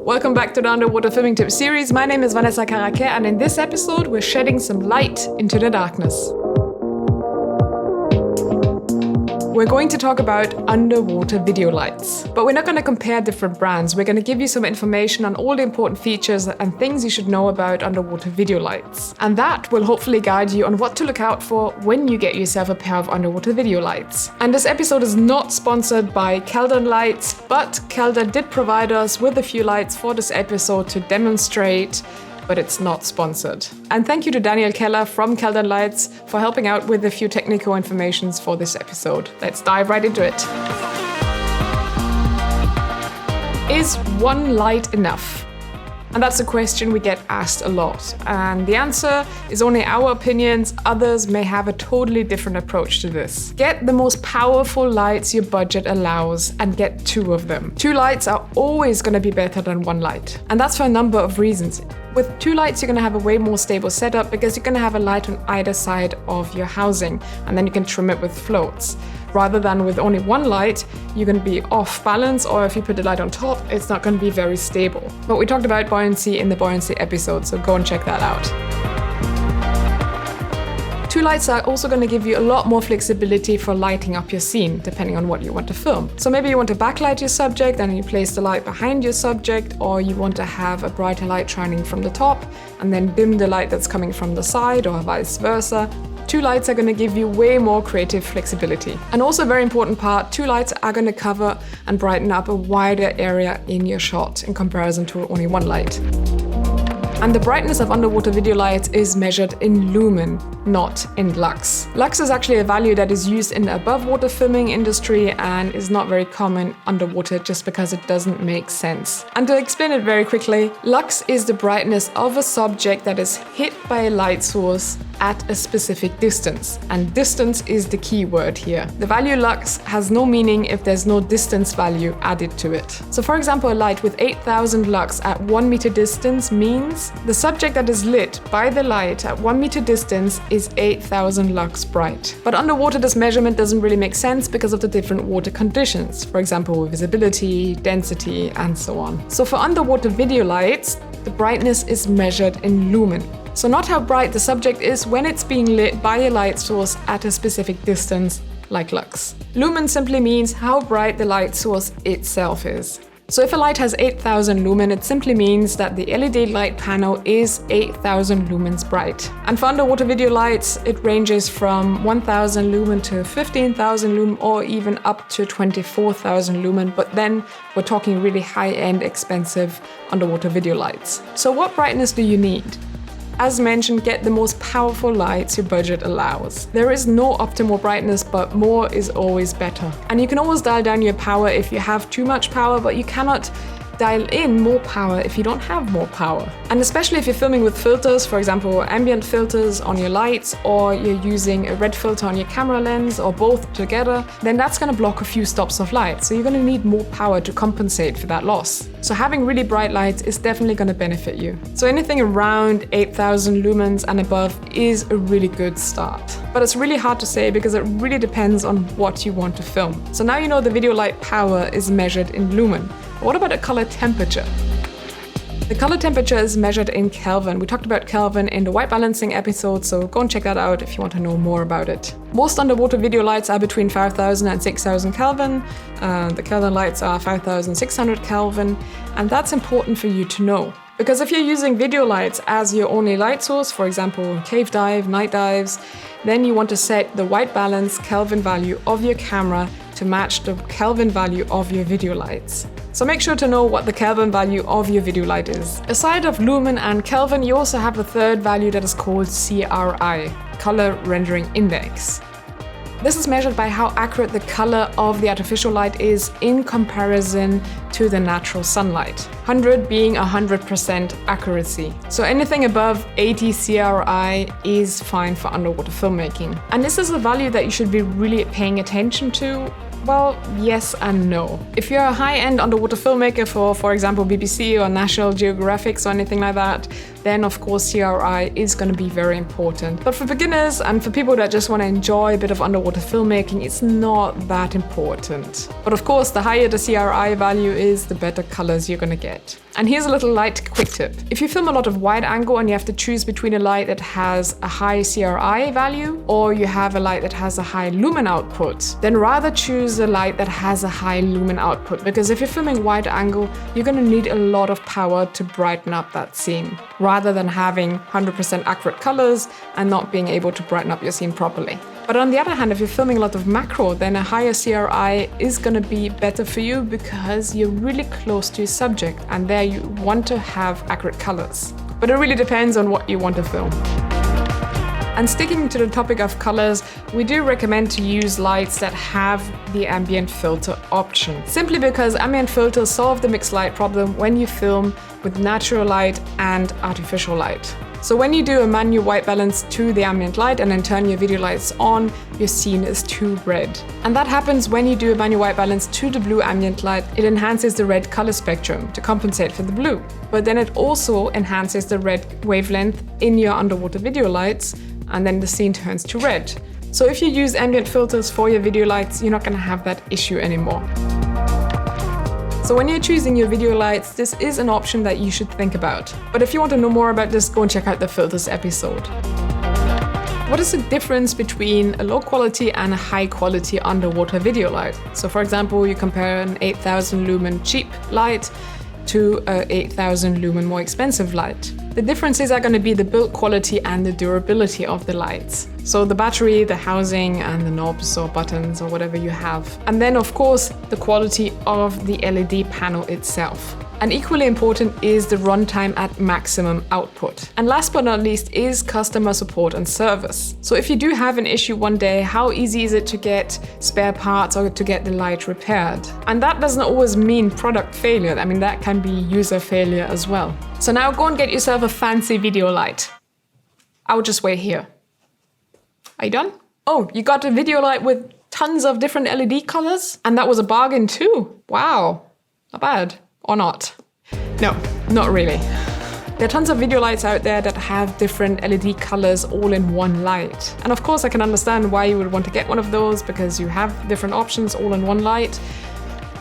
Welcome back to the Underwater Filming Tips series. My name is Vanessa Cara-Kerr, and in this episode we're shedding some light into the darkness. We're going to talk about underwater video lights. But we're not going to compare different brands. We're going to give you some information on all the important features and things you should know about underwater video lights. And that will hopefully guide you on what to look out for when you get yourself a pair of underwater video lights. And this episode is not sponsored by KELDAN lights, but KELDAN did provide us with a few lights for this episode to demonstrate, but it's not sponsored. And thank you to Daniel Keller from KELDAN Lights for helping out with a few technical informations for this episode. Let's dive right into it. Is one light enough? And that's a question we get asked a lot. And the answer is only our opinions. Others may have a totally different approach to this. Get the most powerful lights your budget allows and get 2 of them. 2 lights are always going to be better than 1 light. And that's for a number of reasons. With 2 lights, you're going to have a way more stable setup because you're going to have a light on either side of your housing, and then you can trim it with floats. Rather than with only 1 light, you're going to be off balance, or if you put the light on top, it's not going to be very stable. But we talked about buoyancy in the buoyancy episode, so go and check that out. 2 lights are also going to give you a lot more flexibility for lighting up your scene, depending on what you want to film. So maybe you want to backlight your subject and you place the light behind your subject, or you want to have a brighter light shining from the top and then dim the light that's coming from the side, or vice versa. 2 lights are going to give you way more creative flexibility. And also a very important part, 2 lights are going to cover and brighten up a wider area in your shot in comparison to only 1 light. And the brightness of underwater video lights is measured in lumen, not in lux. Lux is actually a value that is used in the above water filming industry and is not very common underwater just because it doesn't make sense. And to explain it very quickly, lux is the brightness of a subject that is hit by a light source at a specific distance. And distance is the key word here. The value lux has no meaning if there's no distance value added to it. So for example, a light with 8,000 lux at 1 meter distance means the subject that is lit by the light at 1 meter distance is 8,000 lux bright. But underwater, this measurement doesn't really make sense because of the different water conditions. For example, visibility, density, and so on. So for underwater video lights, the brightness is measured in lumen. So not how bright the subject is when it's being lit by a light source at a specific distance, like lux. Lumen simply means how bright the light source itself is. So if a light has 8,000 lumen, it simply means that the LED light panel is 8,000 lumens bright. And for underwater video lights, it ranges from 1,000 lumen to 15,000 lumen, or even up to 24,000 lumen. But then we're talking really high-end, expensive underwater video lights. So what brightness do you need? As mentioned, get the most powerful lights your budget allows. There is no optimal brightness, but more is always better. And you can always dial down your power if you have too much power, but you cannot dial in more power if you don't have more power. And especially if you're filming with filters, for example, ambient filters on your lights, or you're using a red filter on your camera lens, or both together, then that's going to block a few stops of light. So you're going to need more power to compensate for that loss. So having really bright lights is definitely going to benefit you. So anything around 8,000 lumens and above is a really good start. But it's really hard to say because it really depends on what you want to film. So now you know the video light power is measured in lumen. What about the color temperature? The color temperature is measured in Kelvin. We talked about Kelvin in the white balancing episode, so go and check that out if you want to know more about it. Most underwater video lights are between 5,000 and 6,000 Kelvin. The KELDAN lights are 5,600 Kelvin, and that's important for you to know. Because if you're using video lights as your only light source, for example, cave dive, night dives, then you want to set the white balance Kelvin value of your camera to match the Kelvin value of your video lights. So make sure to know what the Kelvin value of your video light is. Aside of lumen and Kelvin, you also have a third value that is called CRI, Color Rendering Index. This is measured by how accurate the color of the artificial light is in comparison to the natural sunlight. 100 being 100% accuracy. So anything above 80 CRI is fine for underwater filmmaking. And this is a value that you should be really paying attention to. Well, yes and no. If you're a high-end underwater filmmaker for example, BBC or National Geographic or anything like that, then of course CRI is going to be very important. But for beginners and for people that just want to enjoy a bit of underwater filmmaking, it's not that important. But of course, the higher the CRI value is, the better colors you're going to get. And here's a little light quick tip. If you film a lot of wide angle and you have to choose between a light that has a high CRI value or you have a light that has a high lumen output, then rather choose a light that has a high lumen output, because if you're filming wide angle, you're going to need a lot of power to brighten up that scene, rather than having 100% accurate colors and not being able to brighten up your scene properly. But on the other hand, if you're filming a lot of macro, then a higher CRI is going to be better for you because you're really close to your subject and there you want to have accurate colors. But it really depends on what you want to film. And sticking to the topic of colors, we do recommend to use lights that have the ambient filter option. Simply because ambient filters solve the mixed light problem when you film with natural light and artificial light. So when you do a manual white balance to the ambient light and then turn your video lights on, your scene is too red. And that happens when you do a manual white balance to the blue ambient light. It enhances the red color spectrum to compensate for the blue. But then it also enhances the red wavelength in your underwater video lights, and then the scene turns to red. So if you use ambient filters for your video lights, you're not going to have that issue anymore. So when you're choosing your video lights, this is an option that you should think about. But if you want to know more about this, go and check out the filters episode. What is the difference between a low quality and a high quality underwater video light? So for example, you compare an 8000 lumen cheap light to a 8000 lumen more expensive light. The differences are going to be the build quality and the durability of the lights. So the battery, the housing, and the knobs or buttons or whatever you have. And then of course, the quality of the LED panel itself. And equally important is the runtime at maximum output. And last but not least is customer support and service. So if you do have an issue one day, how easy is it to get spare parts or to get the light repaired? And that doesn't always mean product failure. I mean, that can be user failure as well. So now go and get yourself a fancy video light. I would just wait here. Are you done? Oh, you got a video light with tons of different LED colors? And that was a bargain too. Wow, not bad. Or not? No, not really. There are tons of video lights out there that have different LED colors all in one light. And of course I can understand why you would want to get one of those, because you have different options all in one light,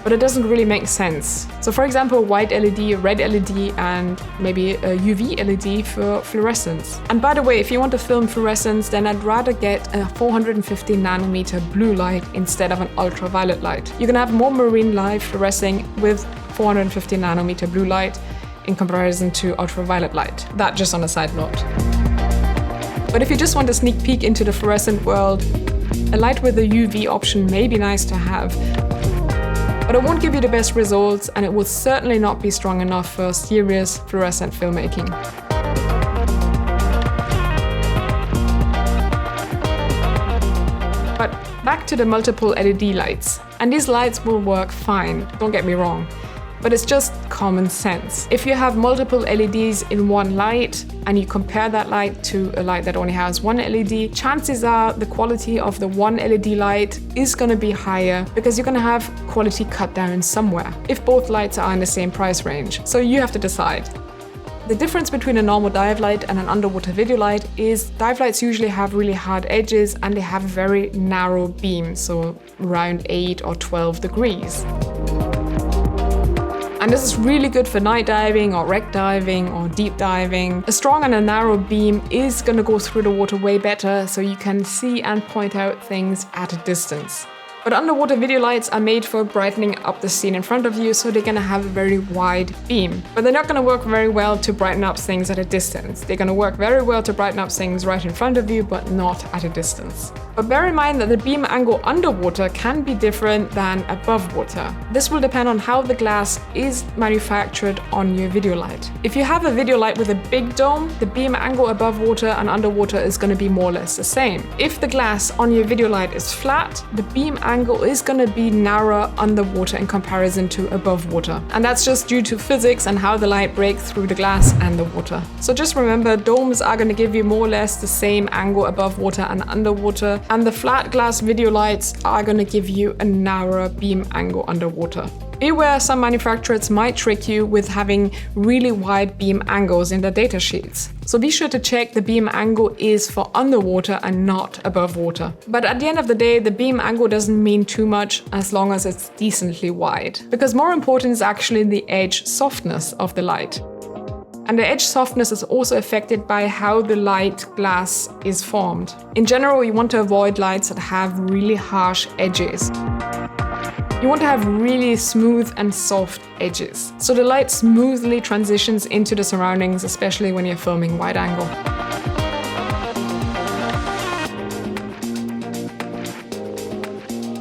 but it doesn't really make sense. So for example, white LED, red LED, and maybe a UV LED for fluorescence. And by the way, if you want to film fluorescence, then I'd rather get a 450 nanometer blue light instead of an ultraviolet light. You can have more marine light fluorescing with 450 nanometer blue light in comparison to ultraviolet light. That just on a side note. But if you just want a sneak peek into the fluorescent world, a light with a UV option may be nice to have. But it won't give you the best results, and it will certainly not be strong enough for serious fluorescent filmmaking. But back to the multiple LED lights. And these lights will work fine, don't get me wrong. But it's just common sense. If you have multiple LEDs in one light and you compare that light to a light that only has one LED, chances are the quality of the one LED light is going to be higher because you're going to have quality cut down somewhere if both lights are in the same price range. So you have to decide. The difference between a normal dive light and an underwater video light is dive lights usually have really hard edges and they have a very narrow beam, so around 8 or 12 degrees. And this is really good for night diving or wreck diving or deep diving. A strong and a narrow beam is going to go through the water way better, so you can see and point out things at a distance. But underwater video lights are made for brightening up the scene in front of you, so they're going to have a very wide beam. But they're not going to work very well to brighten up things at a distance. They're going to work very well to brighten up things right in front of you, but not at a distance. But bear in mind that the beam angle underwater can be different than above water. This will depend on how the glass is manufactured on your video light. If you have a video light with a big dome, the beam angle above water and underwater is going to be more or less the same. If the glass on your video light is flat, the beam angle is going to be narrower underwater in comparison to above water. And that's just due to physics and how the light breaks through the glass and the water. So just remember, domes are going to give you more or less the same angle above water and underwater, and the flat glass video lights are going to give you a narrower beam angle underwater. Beware, some manufacturers might trick you with having really wide beam angles in their datasheets. So be sure to check the beam angle is for underwater and not above water. But at the end of the day, the beam angle doesn't mean too much as long as it's decently wide. Because more important is actually the edge softness of the light. And the edge softness is also affected by how the light glass is formed. In general, you want to avoid lights that have really harsh edges. You want to have really smooth and soft edges, so the light smoothly transitions into the surroundings, especially when you're filming wide angle.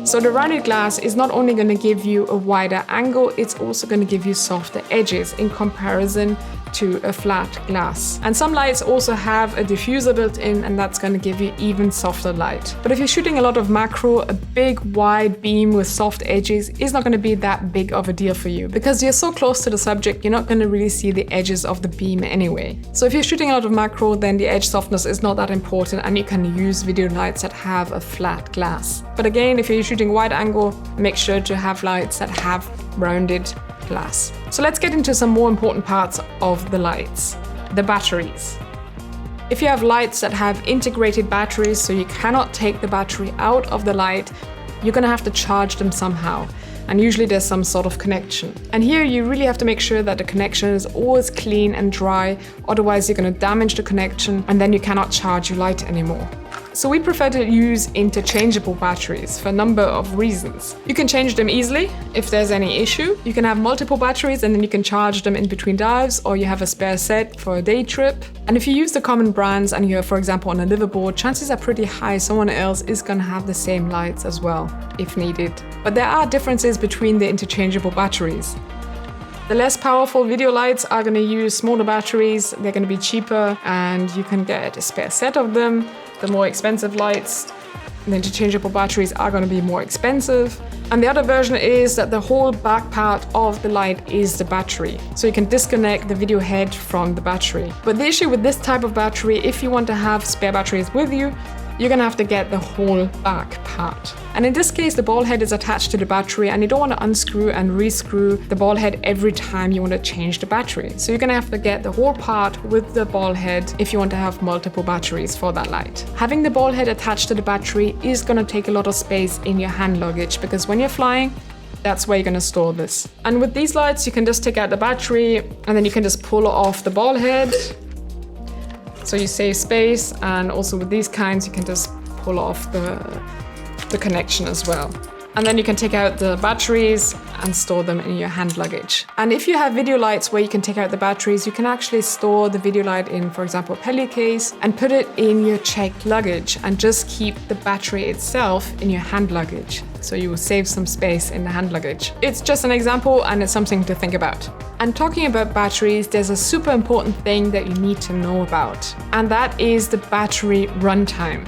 So the rounded glass is not only going to give you a wider angle, it's also going to give you softer edges in comparison to a flat glass. And some lights also have a diffuser built in, and that's going to give you even softer light. But if you're shooting a lot of macro, a big wide beam with soft edges is not going to be that big of a deal for you, because you're so close to the subject, you're not going to really see the edges of the beam anyway. So if you're shooting a lot of macro, then the edge softness is not that important, and you can use video lights that have a flat glass. But again, if you're shooting wide angle, make sure to have lights that have rounded glass. So let's get into some more important parts of the lights. The batteries. If you have lights that have integrated batteries, so you cannot take the battery out of the light, you're gonna have to charge them somehow. And usually there's some sort of connection. And here you really have to make sure that the connection is always clean and dry, otherwise you're gonna damage the connection and then you cannot charge your light anymore. So we prefer to use interchangeable batteries for a number of reasons. You can change them easily if there's any issue. You can have multiple batteries and then you can charge them in between dives, or you have a spare set for a day trip. And if you use the common brands and you're, for example, on a liveaboard, chances are pretty high someone else is gonna have the same lights as well, if needed. But there are differences between the interchangeable batteries. The less powerful video lights are going to use smaller batteries, they're going to be cheaper, and you can get a spare set of them. The more expensive lights, the interchangeable batteries are going to be more expensive. And the other version is that the whole back part of the light is the battery. So you can disconnect the video head from the battery. But the issue with this type of battery, if you want to have spare batteries with you, you're gonna have to get the whole back part. And in this case, the ball head is attached to the battery, and you don't want to unscrew and rescrew the ball head every time you want to change the battery. So you're gonna have to get the whole part with the ball head if you want to have multiple batteries for that light. Having the ball head attached to the battery is gonna take a lot of space in your hand luggage, because when you're flying, that's where you're gonna store this. And with these lights, you can just take out the battery and then you can just pull off the ball head. So you save space, and also with these kinds you can just pull off the connection as well. And then you can take out the batteries and store them in your hand luggage. And if you have video lights where you can take out the batteries, you can actually store the video light in, for example, a pelly case, and put it in your checked luggage and just keep the battery itself in your hand luggage. So you will save some space in the hand luggage. It's just an example, and it's something to think about. And talking about batteries, there's a super important thing that you need to know about, and that is the battery runtime.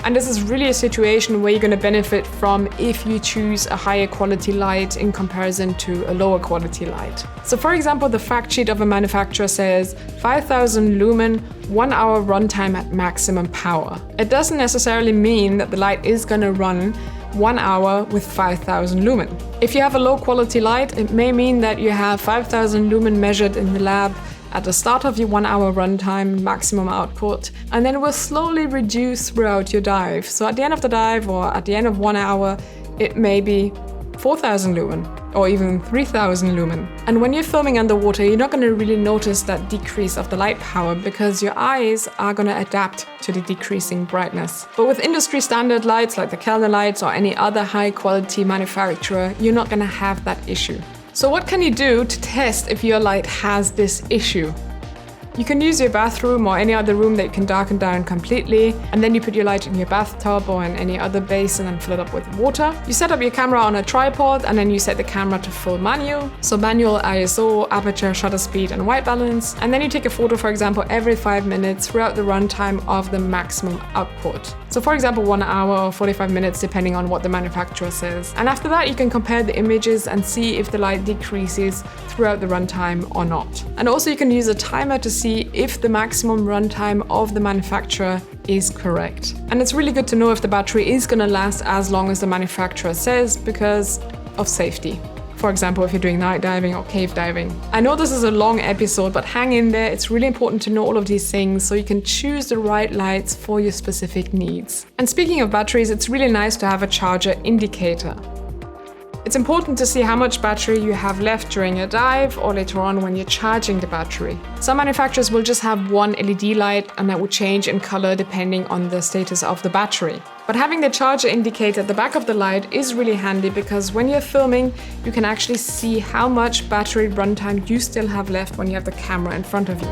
And this is really a situation where you're going to benefit from if you choose a higher quality light in comparison to a lower quality light. So for example, the fact sheet of a manufacturer says 5000 lumen, 1 hour runtime at maximum power. It doesn't necessarily mean that the light is going to run 1 hour with 5000 lumen. If you have a low quality light, it may mean that you have 5000 lumen measured in the lab at the start of your 1 hour runtime maximum output, and then it will slowly reduce throughout your dive. So at the end of the dive, or at the end of 1 hour, it may be 4000 lumen or even 3000 lumen. And when you're filming underwater, you're not going to really notice that decrease of the light power, because your eyes are going to adapt to the decreasing brightness. But with industry standard lights like the KELDAN lights or any other high quality manufacturer, you're not going to have that issue. So what can you do to test if your light has this issue? You can use your bathroom or any other room that you can darken down completely, and then you put your light in your bathtub or in any other basin and fill it up with water. You set up your camera on a tripod, and then you set the camera to full manual. So manual ISO, aperture, shutter speed, and white balance. And then you take a photo, for example, every 5 minutes throughout the runtime of the maximum output. So for example, 1 hour or 45 minutes, depending on what the manufacturer says. And after that, you can compare the images and see if the light decreases throughout the runtime or not. And also you can use a timer to see if the maximum runtime of the manufacturer is correct. And it's really good to know if the battery is going to last as long as the manufacturer says, because of safety. For example, if you're doing night diving or cave diving. I know this is a long episode, but hang in there. It's really important to know all of these things so you can choose the right lights for your specific needs. And speaking of batteries, it's really nice to have a charger indicator. It's important to see how much battery you have left during your dive or later on when you're charging the battery. Some manufacturers will just have one LED light and that will change in color depending on the status of the battery. But having the charger indicator at the back of the light is really handy because when you're filming, you can actually see how much battery runtime you still have left when you have the camera in front of you.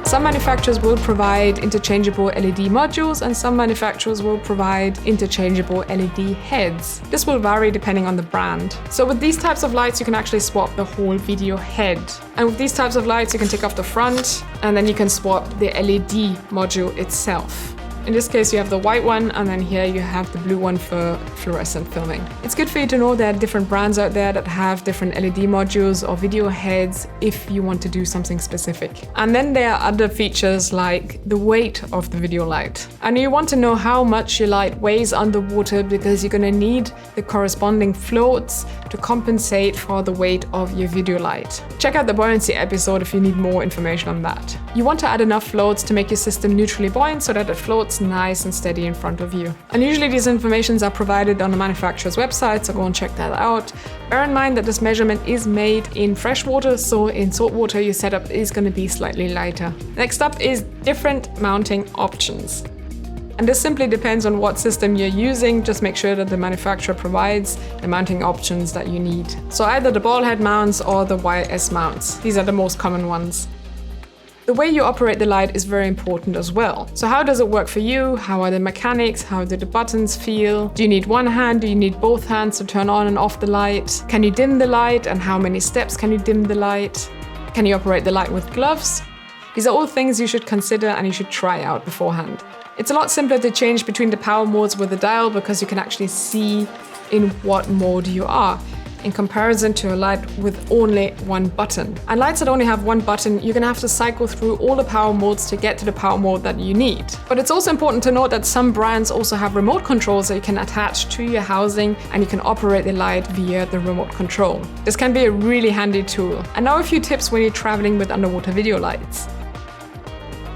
Some manufacturers will provide interchangeable LED modules and some manufacturers will provide interchangeable LED heads. This will vary depending on the brand. So with these types of lights, you can actually swap the whole video head. And with these types of lights, you can take off the front and then you can swap the LED module itself. In this case, you have the white one, and then here you have the blue one for fluorescent filming. It's good for you to know there are different brands out there that have different LED modules or video heads if you want to do something specific. And then there are other features like the weight of the video light. And you want to know how much your light weighs underwater because you're going to need the corresponding floats to compensate for the weight of your video light. Check out the buoyancy episode if you need more information on that. You want to add enough floats to make your system neutrally buoyant so that it floats nice and steady in front of you. And usually these informations are provided on the manufacturer's website, so go and check that out. Bear in mind that this measurement is made in fresh water, so in salt water your setup is going to be slightly lighter. Next up is different mounting options. And this simply depends on what system you're using. Just make sure that the manufacturer provides the mounting options that you need. So either the Ballhead mounts or the YS mounts. These are the most common ones. The way you operate the light is very important as well. So how does it work for you? How are the mechanics? How do the buttons feel? Do you need one hand? Do you need both hands to turn on and off the light? Can you dim the light? And how many steps can you dim the light? Can you operate the light with gloves? These are all things you should consider and you should try out beforehand. It's a lot simpler to change between the power modes with the dial because you can actually see in what mode you are, in comparison to a light with only one button. And lights that only have one button, you're gonna have to cycle through all the power modes to get to the power mode that you need. But it's also important to note that some brands also have remote controls that you can attach to your housing and you can operate the light via the remote control. This can be a really handy tool. And now a few tips when you're traveling with underwater video lights.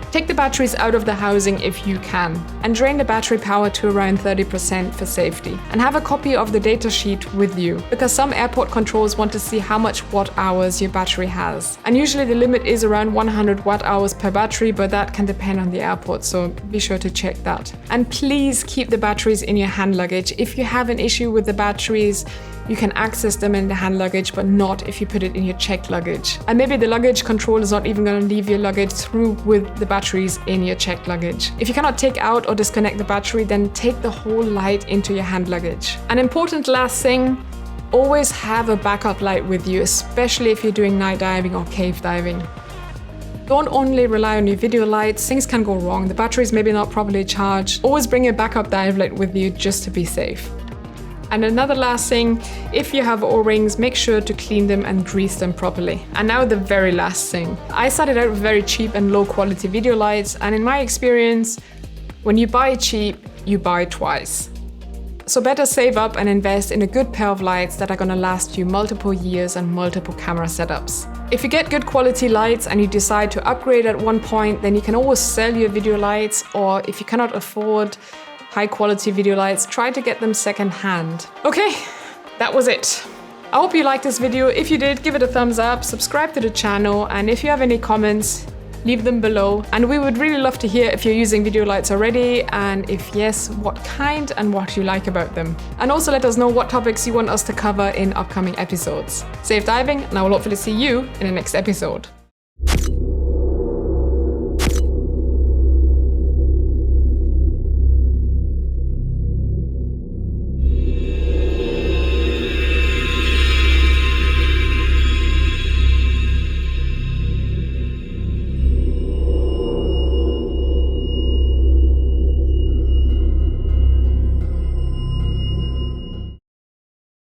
Take the batteries out of the housing if you can, and drain the battery power to around 30% for safety. And have a copy of the data sheet with you, because some airport controls want to see how much watt hours your battery has. And usually the limit is around 100 watt hours per battery, but that can depend on the airport, so be sure to check that. And please keep the batteries in your hand luggage. If you have an issue with the batteries, you can access them in the hand luggage, but not if you put it in your checked luggage. And maybe the luggage control is not even going to leave your luggage through with the batteries in your checked luggage. If you cannot take out or disconnect the battery, then take the whole light into your hand luggage. An important last thing, always have a backup light with you, especially if you're doing night diving or cave diving. Don't only rely on your video lights, things can go wrong. The batteries maybe not properly charged. Always bring a backup dive light with you just to be safe. And another last thing, if you have O-rings, make sure to clean them and grease them properly. And now the very last thing. I started out with very cheap and low quality video lights, and in my experience, when you buy cheap, you buy twice. So better save up and invest in a good pair of lights that are gonna last you multiple years and multiple camera setups. If you get good quality lights and you decide to upgrade at one point, then you can always sell your video lights, or if you cannot afford high quality video lights, try to get them second hand. Okay, that was it. I hope you liked this video. If you did, give it a thumbs up, subscribe to the channel, and if you have any comments, leave them below. And we would really love to hear if you're using video lights already, and if yes, what kind and what you like about them. And also let us know what topics you want us to cover in upcoming episodes. Safe diving, and I will hopefully see you in the next episode.